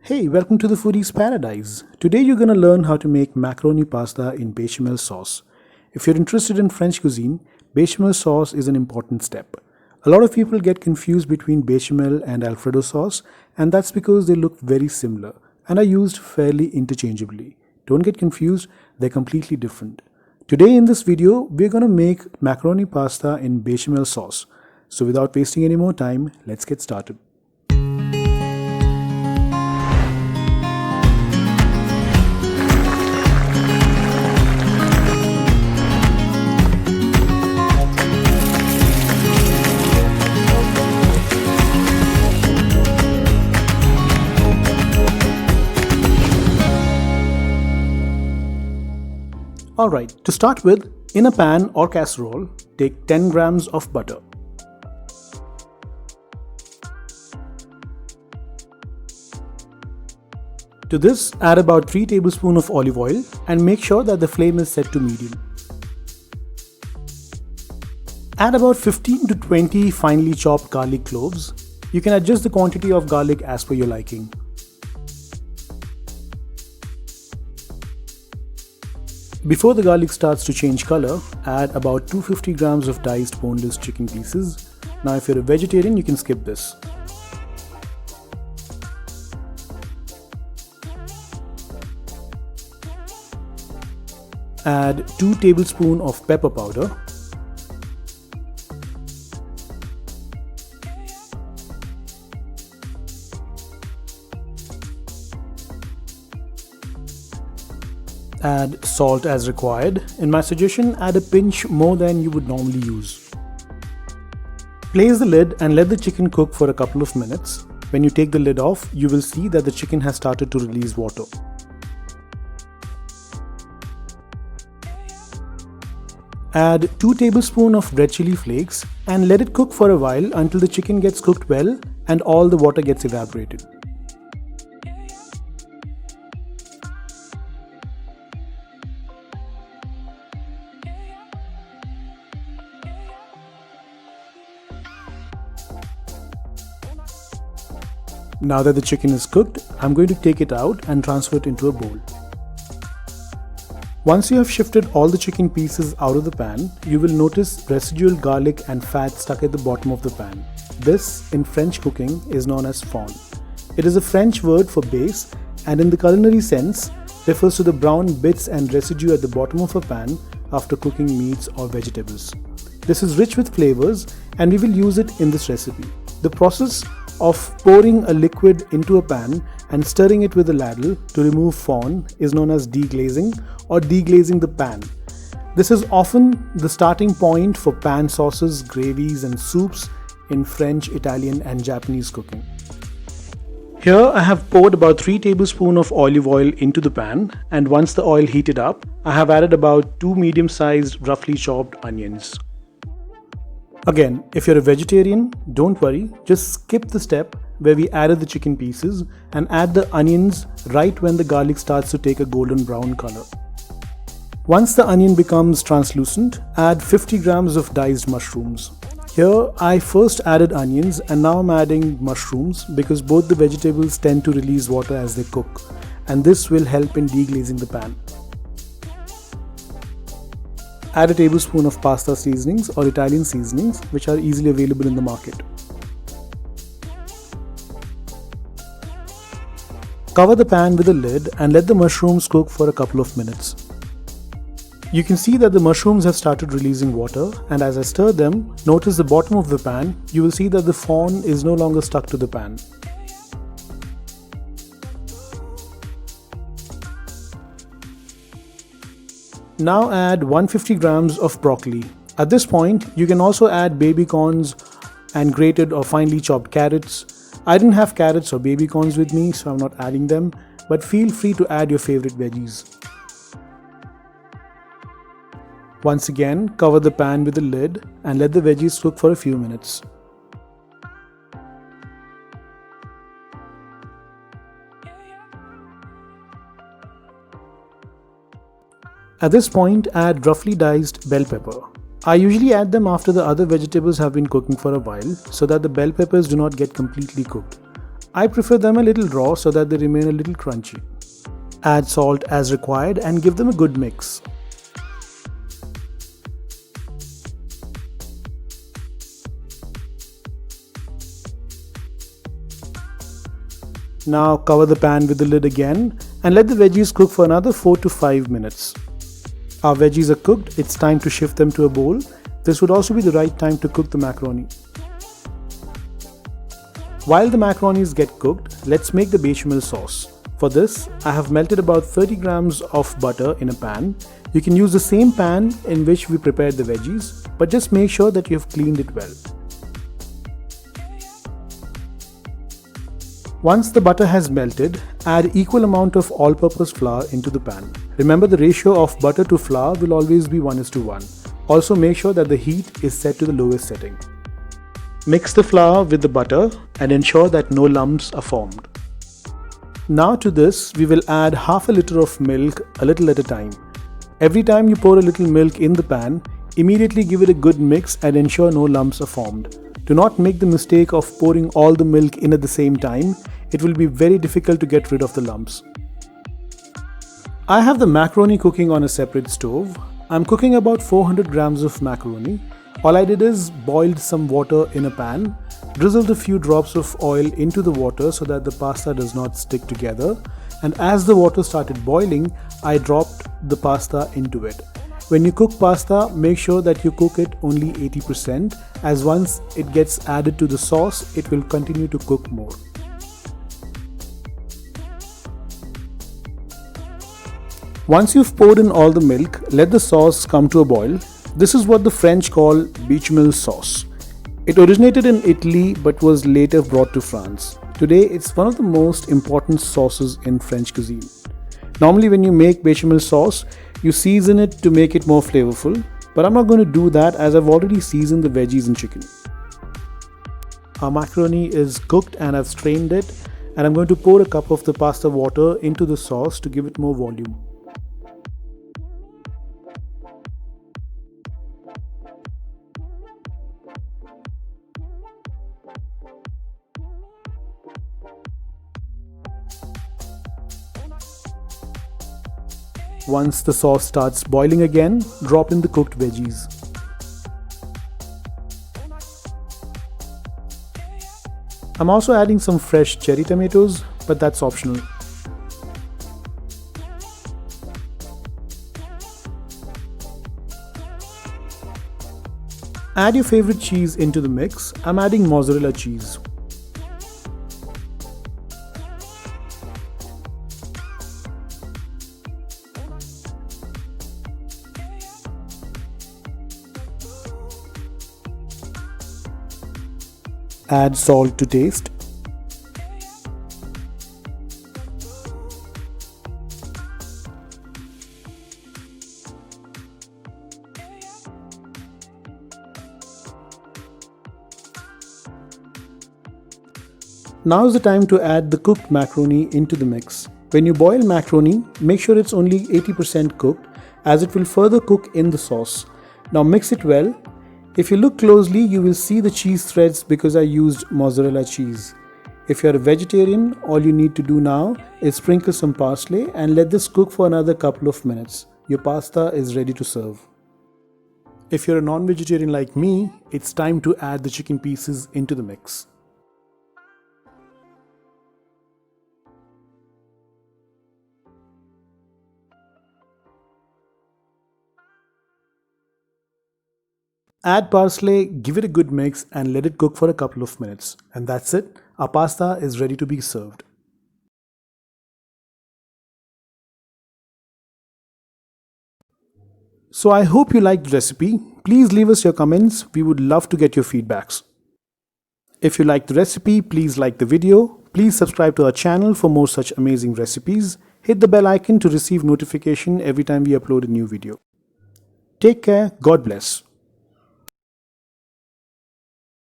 Hey, welcome to the Foodie's Paradise. Today you're going to learn how to make macaroni pasta in bechamel sauce. If you're interested in French cuisine, bechamel sauce is an important step. A lot of people get confused between bechamel and Alfredo sauce, and that's because they look very similar and are used fairly interchangeably. Don't get confused, they're completely different. Today in this video, we're going to make macaroni pasta in bechamel sauce. So without wasting any more time, let's get started. Alright, to start with, in a pan or casserole, take 10 grams of butter. To this, add about 3 tablespoons of olive oil and make sure that the flame is set to medium. Add about 15 to 20 finely chopped garlic cloves. You can adjust the quantity of garlic as per your liking. Before the garlic starts to change color, add about 250 grams of diced boneless chicken pieces. Now if you're a vegetarian, you can skip this. Add 2 tablespoons of pepper powder. Add salt as required. In my suggestion, add a pinch more than you would normally use. Place the lid and let the chicken cook for a couple of minutes. When you take the lid off, you will see that the chicken has started to release water. Add 2 tablespoons of red chili flakes and let it cook for a while until the chicken gets cooked well and all the water gets evaporated. Now that the chicken is cooked, I'm going to take it out and transfer it into a bowl. Once you have shifted all the chicken pieces out of the pan, you will notice residual garlic and fat stuck at the bottom of the pan. This, in French cooking, is known as fond. It is a French word for base and in the culinary sense refers to the brown bits and residue at the bottom of a pan after cooking meats or vegetables. This is rich with flavors and we will use it in this recipe. The process of pouring a liquid into a pan and stirring it with a ladle to remove fond is known as deglazing or deglazing the pan. This is often the starting point for pan sauces, gravies and soups in French, Italian and Japanese cooking. Here I have poured about 3 tablespoons of olive oil into the pan, and once the oil heated up, I have added about 2 medium-sized roughly chopped onions. Again, if you're a vegetarian, don't worry, just skip the step where we added the chicken pieces and add the onions right when the garlic starts to take a golden brown color. Once the onion becomes translucent, add 50 grams of diced mushrooms. Here I first added onions and now I'm adding mushrooms because both the vegetables tend to release water as they cook, and this will help in deglazing the pan. Add a tablespoon of pasta seasonings or Italian seasonings, which are easily available in the market. Cover the pan with a lid and let the mushrooms cook for a couple of minutes. You can see that the mushrooms have started releasing water, and as I stir them, notice the bottom of the pan. You will see that the fond is no longer stuck to the pan. Now add 150 grams of broccoli. At this point, you can also add baby corns and grated or finely chopped carrots. I didn't have carrots or baby corns with me, so I'm not adding them, but feel free to add your favorite veggies. Once again, cover the pan with a lid and let the veggies cook for a few minutes. At this point, add roughly diced bell pepper. I usually add them after the other vegetables have been cooking for a while so that the bell peppers do not get completely cooked. I prefer them a little raw so that they remain a little crunchy. Add salt as required and give them a good mix. Now cover the pan with the lid again and let the veggies cook for another 4 to 5 minutes. Our veggies are cooked, it's time to shift them to a bowl. This would also be the right time to cook the macaroni. While the macaronis get cooked, let's make the bechamel sauce. For this, I have melted about 30 grams of butter in a pan. You can use the same pan in which we prepared the veggies, but just make sure that you have cleaned it well. Once the butter has melted, add equal amount of all-purpose flour into the pan. Remember, the ratio of butter to flour will always be 1:1. Also make sure that the heat is set to the lowest setting. Mix the flour with the butter and ensure that no lumps are formed. Now to this, we will add half a liter of milk a little at a time. Every time you pour a little milk in the pan, immediately give it a good mix and ensure no lumps are formed. Do not make the mistake of pouring all the milk in at the same time. It will be very difficult to get rid of the lumps. I have the macaroni cooking on a separate stove. I'm cooking about 400 grams of macaroni. All I did is boiled some water in a pan, drizzled a few drops of oil into the water so that the pasta does not stick together, and as the water started boiling, I dropped the pasta into it. When you cook pasta, make sure that you cook it only 80%, as once it gets added to the sauce, it will continue to cook more. Once you've poured in all the milk, let the sauce come to a boil. This is what the French call bechamel sauce. It originated in Italy but was later brought to France. Today, it's one of the most important sauces in French cuisine. Normally when you make bechamel sauce, you season it to make it more flavorful, but I'm not going to do that as I've already seasoned the veggies and chicken. Our macaroni is cooked and I've strained it, and I'm going to pour a cup of the pasta water into the sauce to give it more volume. Once the sauce starts boiling again, drop in the cooked veggies. I'm also adding some fresh cherry tomatoes, but that's optional. Add your favorite cheese into the mix. I'm adding mozzarella cheese. Add salt to taste. Now is the time to add the cooked macaroni into the mix. When you boil macaroni, make sure it's only 80% cooked, as it will further cook in the sauce. Now mix it well. If you look closely, you will see the cheese threads because I used mozzarella cheese. If you're a vegetarian, all you need to do now is sprinkle some parsley and let this cook for another couple of minutes. Your pasta is ready to serve. If you're a non-vegetarian like me, it's time to add the chicken pieces into the mix. Add parsley, give it a good mix and let it cook for a couple of minutes. And that's it. Our pasta is ready to be served. So I hope you liked the recipe. Please leave us your comments. We would love to get your feedbacks. If you liked the recipe, please like the video. Please subscribe to our channel for more such amazing recipes. Hit the bell icon to receive notification every time we upload a new video. Take care. God bless.